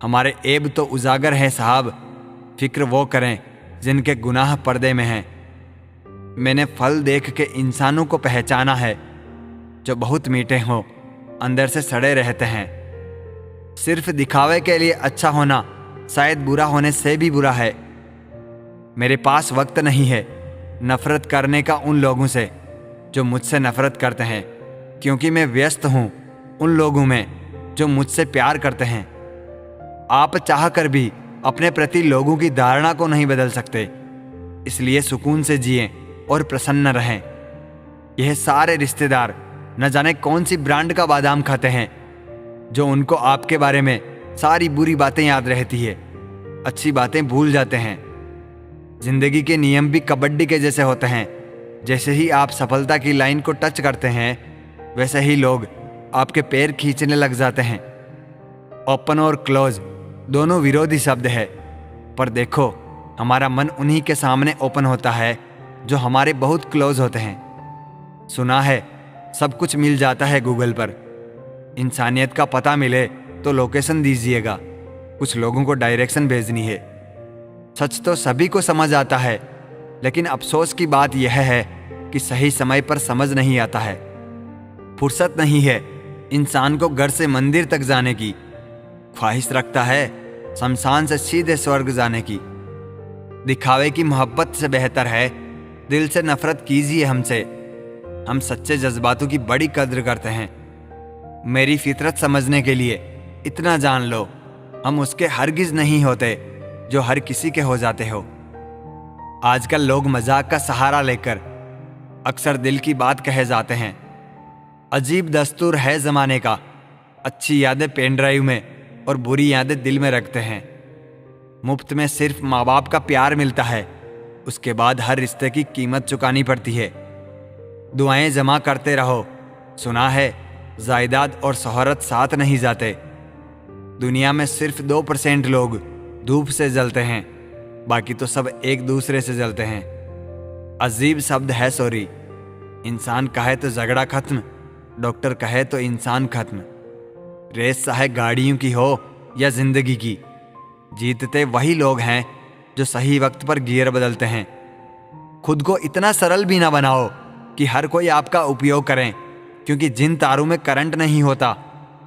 हमारे ऐब तो उजागर हैं साहब, फिक्र वो करें जिनके गुनाह पर्दे में हैं। मैंने फल देख के इंसानों को पहचाना है, जो बहुत मीठे हों, अंदर से सड़े रहते हैं। सिर्फ दिखावे के लिए अच्छा होना शायद बुरा होने से भी बुरा है। मेरे पास वक्त नहीं है नफरत करने का उन लोगों से जो मुझसे नफरत करते हैं, क्योंकि मैं व्यस्त हूं उन लोगों में जो मुझसे प्यार करते हैं। आप चाह कर भी अपने प्रति लोगों की धारणा को नहीं बदल सकते, इसलिए सुकून से जिएं और प्रसन्न रहें। यह सारे रिश्तेदार न जाने कौन सी ब्रांड का बादाम खाते हैं, जो उनको आपके बारे में सारी बुरी बातें याद रहती है, अच्छी बातें भूल जाते हैं। जिंदगी के नियम भी कबड्डी के जैसे होते हैं। जैसे ही आप सफलता की लाइन को टच करते हैं, वैसे ही लोग आपके पैर खींचने लग जाते हैं। ओपन और क्लोज दोनों विरोधी शब्द है, पर देखो हमारा मन उन्हीं के सामने ओपन होता है जो हमारे बहुत क्लोज होते हैं। सुना है सब कुछ मिल जाता है गूगल पर। इंसानियत का पता मिले तो लोकेशन दीजिएगा, कुछ लोगों को डायरेक्शन भेजनी है। सच तो सभी को समझ आता है, लेकिन अफसोस की बात यह है कि सही समय पर समझ नहीं आता है। फुर्सत नहीं है इंसान को घर से मंदिर तक जाने की, ख्वाहिश रखता है शमशान से सीधे स्वर्ग जाने की। दिखावे की मोहब्बत से बेहतर है दिल से नफरत कीजिए हमसे। हम सच्चे जज्बातों की बड़ी कद्र करते हैं। मेरी फितरत समझने के लिए इतना जान लो, हम उसके हरगिज नहीं होते जो हर किसी के हो जाते हो। आजकल लोग मजाक का सहारा लेकर अक्सर दिल की बात कहे जाते हैं। अजीब दस्तूर है जमाने का, अच्छी यादें पेन ड्राइव में और बुरी यादें दिल में रखते हैं। मुफ्त में सिर्फ माँ बाप का प्यार मिलता है, उसके बाद हर रिश्ते की कीमत चुकानी पड़ती है। दुआएं जमा करते रहो, सुना है जायदाद और शोहरत साथ नहीं जाते। दुनिया में सिर्फ 2% लोग धूप से जलते हैं, बाकी तो सब एक दूसरे से जलते हैं। अजीब शब्द है सॉरी। इंसान कहे तो झगड़ा खत्म, डॉक्टर कहे तो इंसान खत्म। रेस चाहे गाड़ियों की हो या जिंदगी की, जीतते वही लोग हैं जो सही वक्त पर गियर बदलते हैं। खुद को इतना सरल भी ना बनाओ कि हर कोई आपका उपयोग करें, क्योंकि जिन तारों में करंट नहीं होता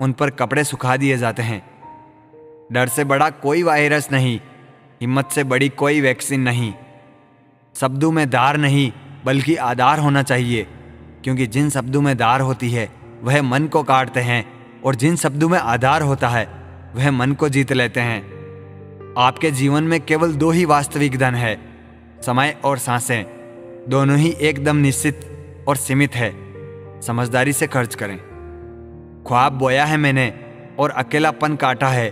उन पर कपड़े सुखा दिए जाते हैं। डर से बड़ा कोई वायरस नहीं, हिम्मत से बड़ी कोई वैक्सीन नहीं। शब्दों में धार नहीं बल्कि आधार होना चाहिए, क्योंकि जिन शब्दों में धार होती है वह मन को काटते हैं, और जिन शब्दों में आधार होता है वह मन को जीत लेते हैं। आपके जीवन में केवल 2 ही वास्तविक धन है, समय और सांसें। दोनों ही एकदम निश्चित और सीमित है। समझदारी से खर्च करें। ख्वाब बोया है मैंने और अकेलापन काटा है,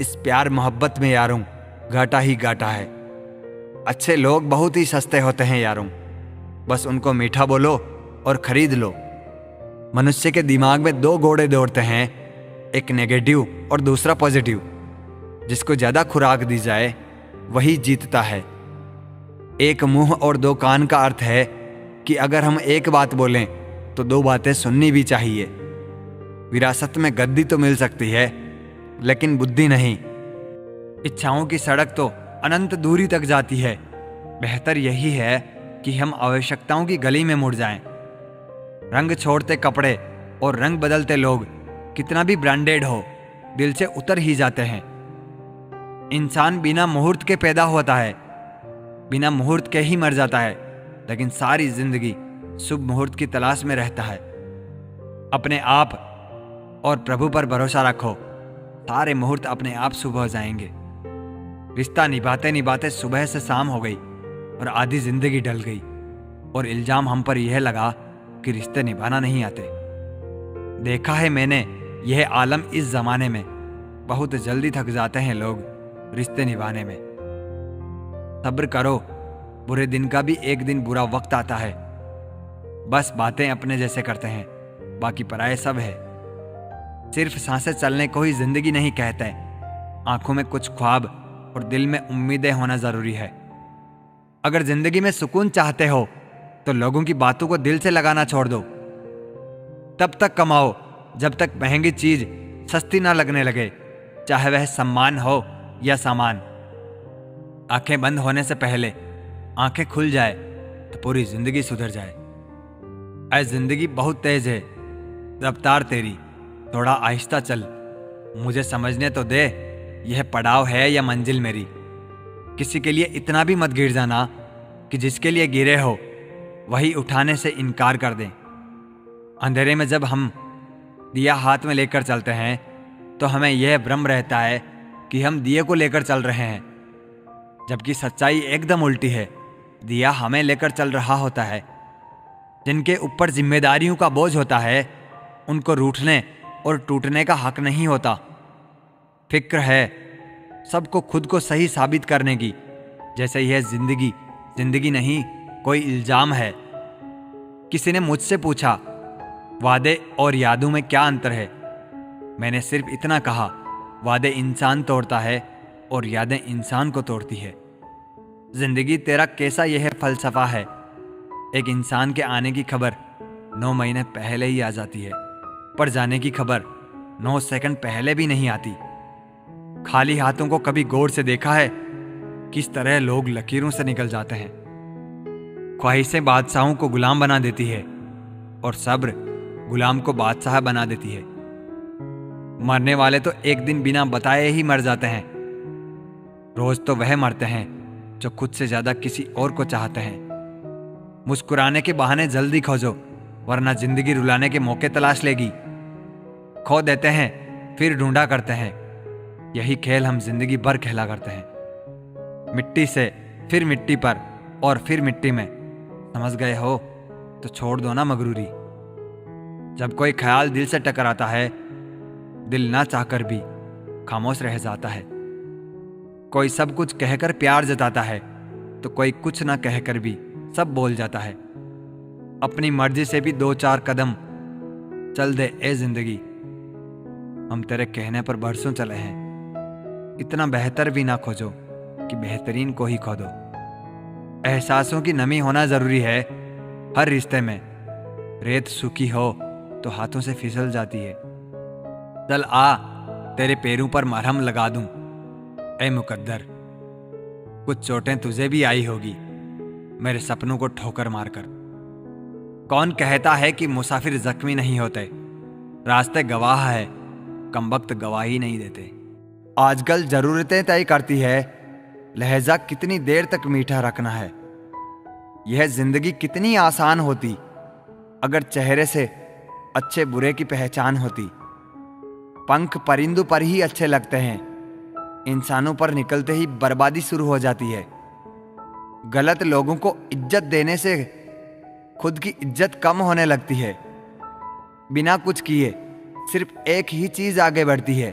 इस प्यार मोहब्बत में यारों घाटा ही घाटा है। अच्छे लोग बहुत ही सस्ते होते हैं यारों, बस उनको मीठा बोलो और खरीद लो। मनुष्य के दिमाग में 2 घोड़े दौड़ते हैं, एक नेगेटिव और दूसरा पॉजिटिव। जिसको ज्यादा खुराक दी जाए वही जीतता है। एक मुंह और 2 कान का अर्थ है कि अगर हम एक बात बोलें तो 2 बातें सुननी भी चाहिए। विरासत में गद्दी तो मिल सकती है, लेकिन बुद्धि नहीं। इच्छाओं की सड़क तो अनंत दूरी तक जाती है। बेहतर यही है कि हम आवश्यकताओं की गली में मुड़ जाएं। रंग छोड़ते कपड़े और रंग बदलते लोग कितना भी ब्रांडेड हो, दिल से उतर ही जाते हैं। इंसान बिना मुहूर्त के पैदा होता है, बिना मुहूर्त के ही मर जाता है, लेकिन सारी जिंदगी शुभ मुहूर्त की तलाश में रहता है। अपने आप और प्रभु पर भरोसा रखो, सारे मुहूर्त अपने आप शुभ हो जाएंगे। रिश्ता निभाते निभाते सुबह से शाम हो गई और आधी जिंदगी ढल गई, और इल्जाम हम पर यह लगा कि रिश्ते निभाना नहीं आते। देखा है मैंने यह आलम इस जमाने में, बहुत जल्दी थक जाते हैं लोग रिश्ते निभाने में। सब्र करो, बुरे दिन का भी एक दिन बुरा वक्त आता है। बस बातें अपने जैसे करते हैं, बाकी पराये सब है। सिर्फ सांसें चलने को ही जिंदगी नहीं कहते, आंखों में कुछ ख्वाब और दिल में उम्मीदें होना जरूरी है। अगर जिंदगी में सुकून चाहते हो तो लोगों की बातों को दिल से लगाना छोड़ दो। तब तक कमाओ जब तक महंगी चीज सस्ती ना लगने लगे, चाहे वह सम्मान हो या सामान। आंखें बंद होने से पहले आंखें खुल जाए तो पूरी जिंदगी सुधर जाए। ऐ जिंदगी बहुत तेज है, रफ्तार तेरी थोड़ा आहिस्ता चल, मुझे समझने तो दे यह पड़ाव है या मंजिल मेरी। किसी के लिए इतना भी मत गिर जाना कि जिसके लिए गिरे हो वही उठाने से इनकार कर दें। अंधेरे में जब हम दिया हाथ में लेकर चलते हैं तो हमें यह भ्रम रहता है कि हम दिए को लेकर चल रहे हैं, जबकि सच्चाई एकदम उल्टी है। दिया हमें लेकर चल रहा होता है। जिनके ऊपर जिम्मेदारियों का बोझ होता है उनको रूठने और टूटने का हक नहीं होता। फिक्र है सबको खुद को सही साबित करने की, जैसे यह जिंदगी नहीं कोई इल्जाम है। किसी ने मुझसे पूछा वादे और यादों में क्या अंतर है। मैंने सिर्फ इतना कहा, वादे इंसान तोड़ता है और यादें इंसान को तोड़ती है। जिंदगी तेरा कैसा यह फलसफा है। एक इंसान के आने की खबर 9 महीने पहले ही आ जाती है, पर जाने की खबर 9 सेकंड पहले भी नहीं आती। खाली हाथों को कभी गौर से देखा है किस तरह लोग लकीरों से निकल जाते हैं। ख्वाहिशें बादशाहों को गुलाम बना देती है और सब्र गुलाम को बादशाह बना देती है। मरने वाले तो एक दिन बिना बताए ही मर जाते हैं। रोज तो वह मरते हैं जो खुद से ज्यादा किसी और को चाहते हैं। मुस्कुराने के बहाने जल्दी खोजो, वरना जिंदगी रुलाने के मौके तलाश लेगी। खो देते हैं फिर ढूंढा करते हैं, यही खेल हम जिंदगी भर खेला करते हैं। मिट्टी से फिर मिट्टी पर और फिर मिट्टी में। समझ गए हो तो छोड़ दो ना मगरूरी। जब कोई ख्याल दिल से टकराता है, दिल ना चाहकर भी खामोश रह जाता है। कोई सब कुछ कहकर प्यार जताता है तो कोई कुछ ना कहकर भी सब बोल जाता है। अपनी मर्जी से भी 2-4 कदम चल दे ए जिंदगी। हम तेरे कहने पर बरसों चले हैं, इतना बेहतर भी ना खोजो कि बेहतरीन को ही खो दो। एहसासों की नमी होना जरूरी है हर रिश्ते में। रेत सूखी हो तो हाथों से फिसल जाती है। चल आ तेरे पैरों पर मरहम लगा दूं ए मुकद्दर। कुछ चोटें तुझे भी आई होगी मेरे सपनों को ठोकर मारकर। कौन कहता है कि मुसाफिर जख्मी नहीं होते। रास्ते गवाह है, कमबख्त गवाही नहीं देते। आजकल जरूरतें तय करती है लहजा कितनी देर तक मीठा रखना है। यह जिंदगी कितनी आसान होती अगर चेहरे से अच्छे बुरे की पहचान होती। पंख परिंदों पर ही अच्छे लगते हैं, इंसानों पर निकलते ही बर्बादी शुरू हो जाती है। गलत लोगों को इज्जत देने से खुद की इज्जत कम होने लगती है। बिना कुछ किए सिर्फ एक ही चीज आगे बढ़ती है,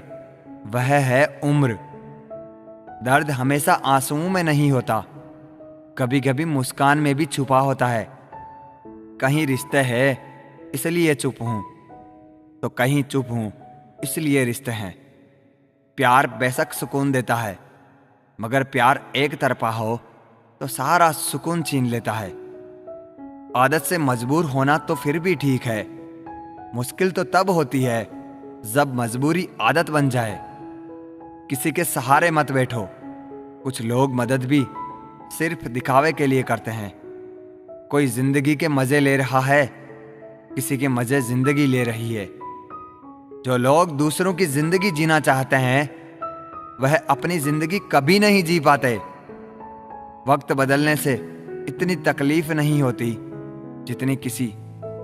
वह है उम्र। दर्द हमेशा आंसुओं में नहीं होता, कभी कभी मुस्कान में भी छुपा होता है। कहीं रिश्ते है इसलिए चुप हूं, तो कहीं चुप हूं इसलिए रिश्ते हैं। प्यार बेशक सुकून देता है, मगर प्यार एक तरफा हो तो सारा सुकून छीन लेता है। आदत से मजबूर होना तो फिर भी ठीक है, मुश्किल तो तब होती है जब मजबूरी आदत बन जाए। किसी के सहारे मत बैठो। कुछ लोग मदद भी सिर्फ दिखावे के लिए करते हैं। कोई जिंदगी के मजे ले रहा है, किसी के मजे जिंदगी ले रही है। जो लोग दूसरों की जिंदगी जीना चाहते हैं वह अपनी जिंदगी कभी नहीं जी पाते। वक्त बदलने से इतनी तकलीफ नहीं होती जितनी किसी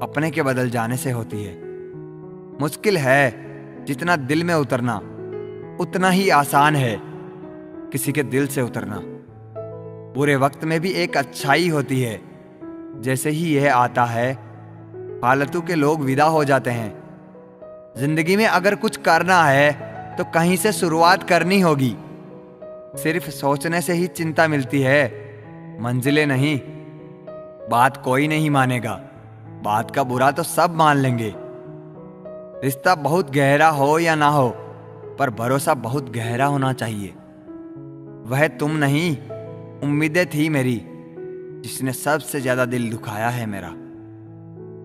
अपने के बदल जाने से होती है। मुश्किल है जितना दिल में उतरना, उतना ही आसान है किसी के दिल से उतरना। बुरे वक्त में भी एक अच्छाई होती है, जैसे ही यह आता है फालतू के लोग विदा हो जाते हैं। जिंदगी में अगर कुछ करना है तो कहीं से शुरुआत करनी होगी। सिर्फ सोचने से ही चिंता मिलती है, मंजिलें नहीं। बात कोई नहीं मानेगा, बात का बुरा तो सब मान लेंगे। रिश्ता बहुत गहरा हो या ना हो, पर भरोसा बहुत गहरा होना चाहिए। वह तुम नहीं, उम्मीदें थी मेरी, जिसने सबसे ज्यादा दिल दुखाया है मेरा।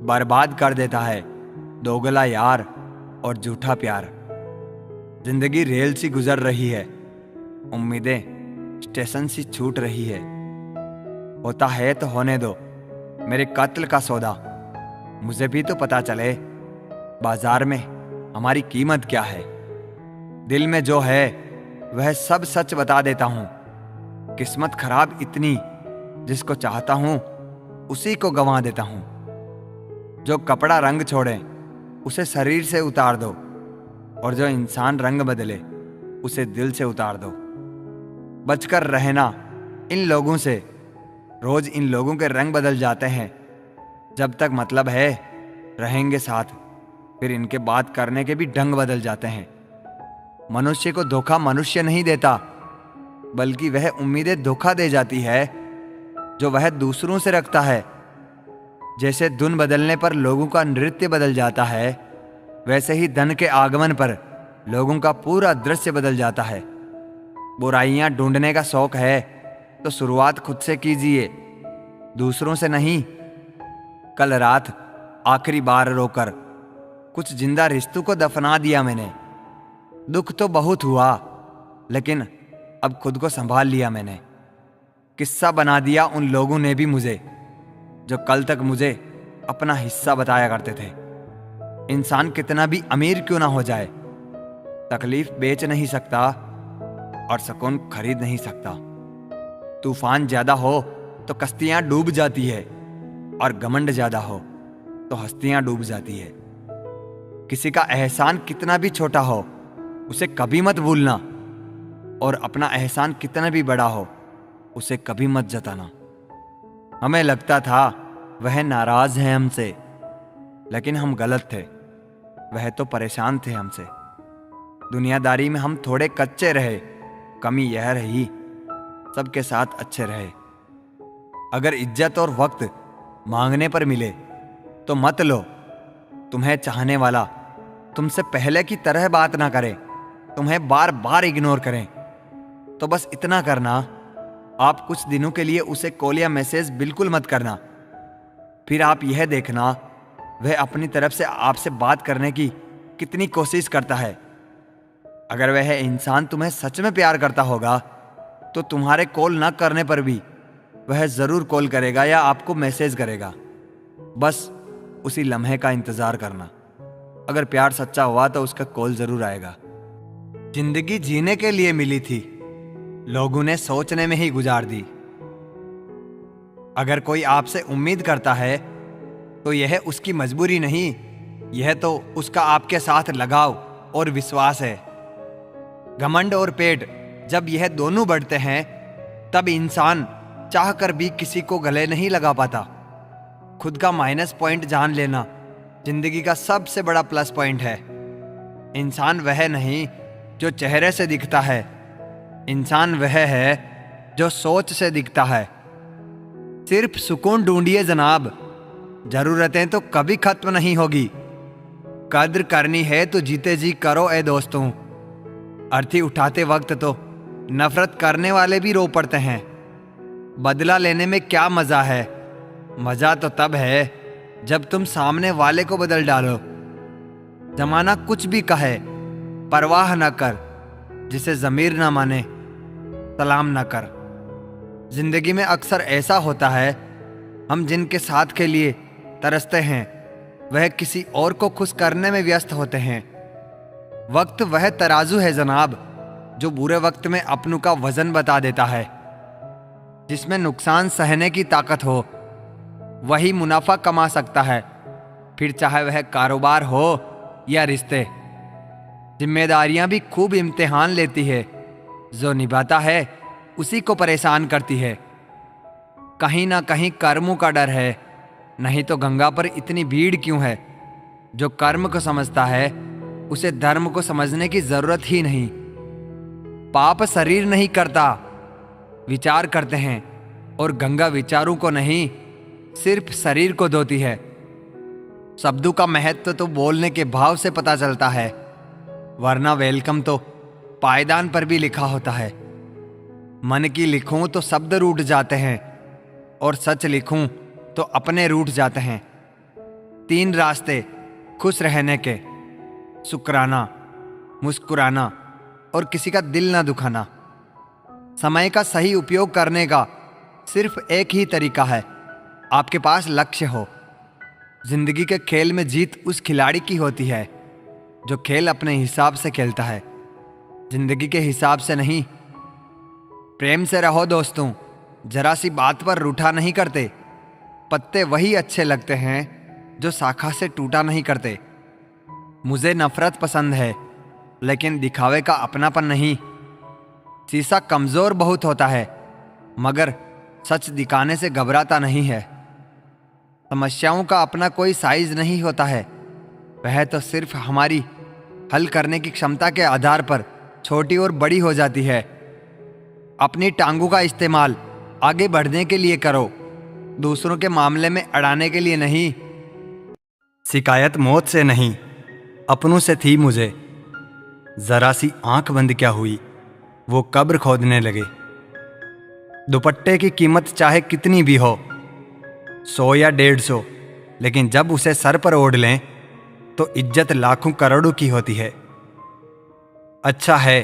बर्बाद कर देता है दोगला यार और झूठा प्यार। जिंदगी रेल सी गुजर रही है, उम्मीदें स्टेशन सी छूट रही है। होता है तो होने दो मेरे कत्ल का सौदा, मुझे भी तो पता चले बाजार में हमारी कीमत क्या है। दिल में जो है वह सब सच बता देता हूँ। किस्मत खराब इतनी, जिसको चाहता हूँ उसी को गंवा देता हूँ। जो कपड़ा रंग छोड़े उसे शरीर से उतार दो, और जो इंसान रंग बदले उसे दिल से उतार दो। बचकर रहना इन लोगों से, रोज इन लोगों के रंग बदल जाते हैं। जब तक मतलब है रहेंगे साथ, फिर इनके बात करने के भी ढंग बदल जाते हैं। मनुष्य को धोखा मनुष्य नहीं देता, बल्कि वह उम्मीदें धोखा दे जाती है जो वह दूसरों से रखता है। जैसे धुन बदलने पर लोगों का नृत्य बदल जाता है, वैसे ही धन के आगमन पर लोगों का पूरा दृश्य बदल जाता है। बुराइयां ढूंढने का शौक है तो शुरुआत खुद से कीजिए, दूसरों से नहीं। कल रात आखिरी बार रोकर कुछ जिंदा रिश्तों को दफना दिया मैंने। दुख तो बहुत हुआ, लेकिन अब खुद को संभाल लिया मैंने। किस्सा बना दिया उन लोगों ने भी मुझे, जो कल तक मुझे अपना हिस्सा बताया करते थे। इंसान कितना भी अमीर क्यों ना हो जाए, तकलीफ बेच नहीं सकता और सुकून खरीद नहीं सकता। तूफान ज्यादा हो तो कश्तियां डूब जाती है, और घमंड ज्यादा हो तो हस्तियां डूब जाती है। किसी का एहसान कितना भी छोटा हो उसे कभी मत भूलना, और अपना एहसान कितना भी बड़ा हो उसे कभी मत जताना। हमें लगता था वह नाराज है हमसे, लेकिन हम गलत थे। वह तो परेशान थे हमसे। दुनियादारी में हम थोड़े कच्चे रहे, कमी यह रही सबके साथ अच्छे रहे। अगर इज्जत और वक्त मांगने पर मिले तो मत लो। तुम्हें चाहने वाला तुमसे पहले की तरह बात ना करे, तुम्हें बार बार इग्नोर करें, तो बस इतना करना, आप कुछ दिनों के लिए उसे कॉल या मैसेज बिल्कुल मत करना। फिर आप यह देखना वह अपनी तरफ से आपसे बात करने की कितनी कोशिश करता है। अगर वह इंसान तुम्हें सच में प्यार करता होगा तो तुम्हारे कॉल न करने पर भी वह जरूर कॉल करेगा या आपको मैसेज करेगा। बस उसी लम्हे का इंतजार करना। अगर प्यार सच्चा हुआ तो उसका कॉल जरूर आएगा। जिंदगी जीने के लिए मिली थी, लोगों ने सोचने में ही गुजार दी। अगर कोई आपसे उम्मीद करता है तो यह उसकी मजबूरी नहीं, यह तो उसका आपके साथ लगाव और विश्वास है। घमंड और पेट जब यह दोनों बढ़ते हैं, तब इंसान चाहकर भी किसी को गले नहीं लगा पाता। खुद का माइनस पॉइंट जान लेना जिंदगी का सबसे बड़ा प्लस पॉइंट है। इंसान वह नहीं जो चेहरे से दिखता है, इंसान वह है जो सोच से दिखता है। सिर्फ सुकून ढूंढिए जनाब, जरूरतें तो कभी खत्म नहीं होगी। कद्र करनी है तो जीते जी करो ए दोस्तों। अर्थी उठाते वक्त तो नफरत करने वाले भी रो पड़ते हैं। बदला लेने में क्या मजा है? मजा तो तब है जब तुम सामने वाले को बदल डालो। जमाना कुछ भी कहे परवाह न कर, जिसे जमीर ना माने सलाम न कर। जिंदगी में अक्सर ऐसा होता है, हम जिनके साथ के लिए तरसते हैं वह किसी और को खुश करने में व्यस्त होते हैं। वक्त वह तराजू है जनाब जो बुरे वक्त में अपनों का वजन बता देता है। जिसमें नुकसान सहने की ताकत हो वही मुनाफा कमा सकता है, फिर चाहे वह कारोबार हो या रिश्ते। जिम्मेदारियां भी खूब इम्तिहान लेती है, जो निभाता है उसी को परेशान करती है। कहीं ना कहीं कर्मों का डर है, नहीं तो गंगा पर इतनी भीड़ क्यों है? जो कर्म को समझता है उसे धर्म को समझने की जरूरत ही नहीं। पाप शरीर नहीं करता, विचार करते हैं, और गंगा विचारों को नहीं सिर्फ शरीर को धोती है। शब्दों का महत्व तो बोलने के भाव से पता चलता है, वरना वेलकम तो पायदान पर भी लिखा होता है। मन की लिखूं तो शब्द रूठ जाते हैं, और सच लिखूं तो अपने रूठ जाते हैं। 3 रास्ते खुश रहने के: शुक्राना, मुस्कुराना और किसी का दिल ना दुखाना। समय का सही उपयोग करने का सिर्फ एक ही तरीका है, आपके पास लक्ष्य हो। जिंदगी के खेल में जीत उस खिलाड़ी की होती है जो खेल अपने हिसाब से खेलता है, जिंदगी के हिसाब से नहीं। प्रेम से रहो दोस्तों, जरा सी बात पर रूठा नहीं करते। पत्ते वही अच्छे लगते हैं जो शाखा से टूटा नहीं करते। मुझे नफरत पसंद है, लेकिन दिखावे का अपनापन नहीं। शीशा कमजोर बहुत होता है, मगर सच दिखाने से घबराता नहीं है। समस्याओं का अपना कोई साइज नहीं होता है, वह तो सिर्फ हमारी हल करने की क्षमता के आधार पर छोटी और बड़ी हो जाती है। अपनी टांगों का इस्तेमाल आगे बढ़ने के लिए करो, दूसरों के मामले में अड़ाने के लिए नहीं। शिकायत मौत से नहीं, अपनों से थी मुझे। जरा सी आंख बंद क्या हुई, वो कब्र खोदने लगे। दुपट्टे की कीमत चाहे कितनी भी हो, 100 या 150, लेकिन जब उसे सर पर ओढ़ लें तो इज्जत लाखों करोड़ों की होती है। अच्छा है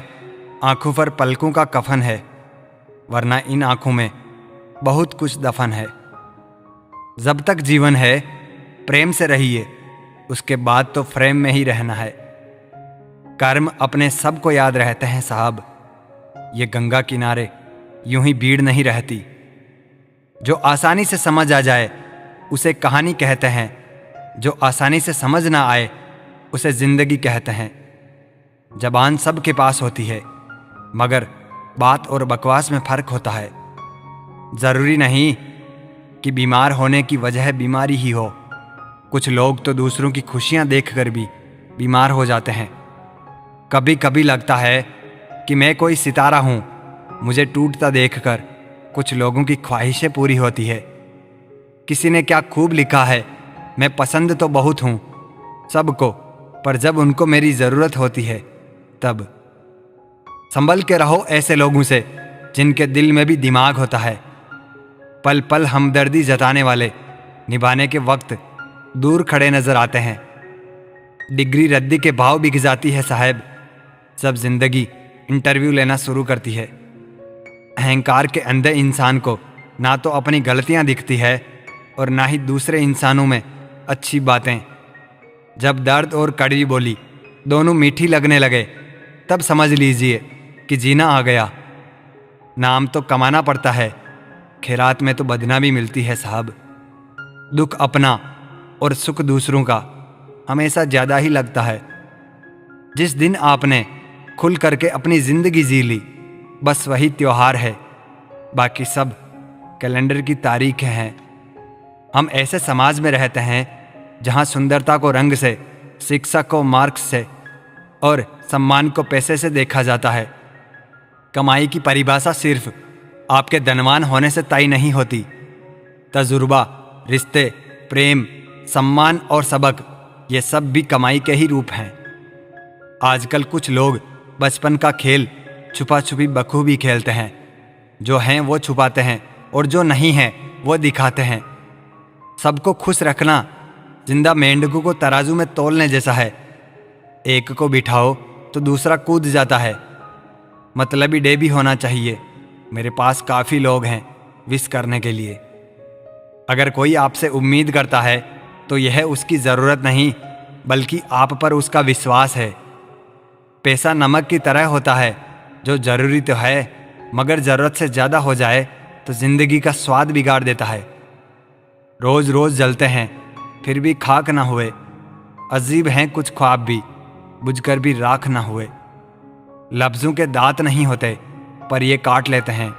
आंखों पर पलकों का कफन है, वरना इन आंखों में बहुत कुछ दफन है। जब तक जीवन है प्रेम से रहिए, उसके बाद तो फ्रेम में ही रहना है। कर्म अपने सब को याद रहते हैं साहब, ये गंगा किनारे यूं ही भीड़ नहीं रहती। जो आसानी से समझ आ जाए उसे कहानी कहते हैं, जो आसानी से समझ ना आए उसे जिंदगी कहते हैं। जबान सबके पास होती है, मगर बात और बकवास में फर्क होता है। जरूरी नहीं कि बीमार होने की वजह बीमारी ही हो। कुछ लोग तो दूसरों की खुशियां देखकर भी बीमार हो जाते हैं। कभी कभी लगता है कि मैं कोई सितारा हूं, मुझे टूटता देखकर कुछ लोगों की ख्वाहिशें पूरी होती है। किसी ने क्या खूब लिखा है, मैं पसंद तो बहुत हूं सबको, पर जब उनको मेरी ज़रूरत होती है तब। संभल के रहो ऐसे लोगों से जिनके दिल में भी दिमाग होता है। पल पल हमदर्दी जताने वाले निभाने के वक्त दूर खड़े नजर आते हैं। डिग्री रद्दी के भाव बिक जाती है साहब, जब जिंदगी इंटरव्यू लेना शुरू करती है। अहंकार के अंधे इंसान को ना तो अपनी गलतियां दिखती है और ना ही दूसरे इंसानों में अच्छी बातें। जब दर्द और कड़वी बोली दोनों मीठी लगने लगे, तब समझ लीजिए कि जीना आ गया। नाम तो कमाना पड़ता है, खैरात में तो बदनामी मिलती है साहब। दुख अपना और सुख दूसरों का हमेशा ज़्यादा ही लगता है। जिस दिन आपने खुल करके अपनी ज़िंदगी जी ली, बस वही त्योहार है, बाकी सब कैलेंडर की तारीखें हैं। हम ऐसे समाज में रहते हैं जहां सुंदरता को रंग से, शिक्षा को मार्क्स से और सम्मान को पैसे से देखा जाता है। कमाई की परिभाषा सिर्फ आपके धनवान होने से तय नहीं होती। तजुर्बा, रिश्ते, प्रेम, सम्मान और सबक, ये सब भी कमाई के ही रूप हैं। आजकल कुछ लोग बचपन का खेल छुपा छुपी बखूबी खेलते हैं। जो हैं वो छुपाते हैं और जो नहीं हैं वो दिखाते हैं। सबको खुश रखना जिंदा मेंढकों को तराजू में तोलने जैसा है। एक को बिठाओ तो दूसरा कूद जाता है। मतलबी डे भी होना चाहिए। मेरे पास काफ़ी लोग हैं विश करने के लिए। अगर कोई आपसे उम्मीद करता है तो यह उसकी ज़रूरत नहीं, बल्कि आप पर उसका विश्वास है। पैसा नमक की तरह होता है, जो ज़रूरी तो है, मगर ज़रूरत से ज़्यादा हो जाए तो ज़िंदगी का स्वाद बिगाड़ देता है। रोज़ रोज़ जलते हैं फिर भी खाक ना हुए। अजीब हैं कुछ ख्वाब भी, बुझकर भी राख ना हुए। लफ्ज़ों के दांत नहीं होते, पर ये काट लेते हैं।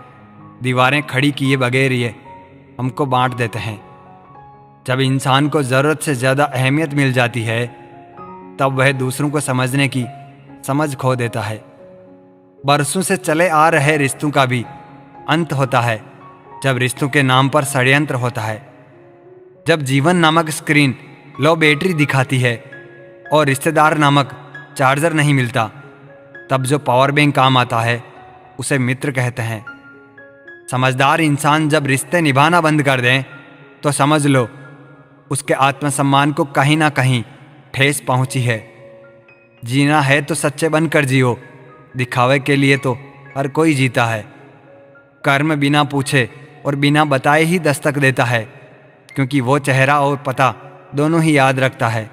दीवारें खड़ी किए बगैर ये हमको बांट देते हैं। जब इंसान को ज़रूरत से ज़्यादा अहमियत मिल जाती है, तब वह दूसरों को समझने की समझ खो देता है। बरसों से चले आ रहे रिश्तों का भी अंत होता है, जब रिश्तों के नाम पर षड्यंत्र होता है। जब जीवन नामक स्क्रीन लो बैटरी दिखाती है और रिश्तेदार नामक चार्जर नहीं मिलता, तब जो पावर बैंक काम आता है उसे मित्र कहते हैं। समझदार इंसान जब रिश्ते निभाना बंद कर दें तो समझ लो उसके आत्मसम्मान को कहीं ना कहीं ठेस पहुंची है। जीना है तो सच्चे बनकर जियो, दिखावे के लिए तो हर कोई जीता है। कर्म बिना पूछे और बिना बताए ही दस्तक देता है, क्योंकि वो चेहरा और पता दोनों ही याद रखता है।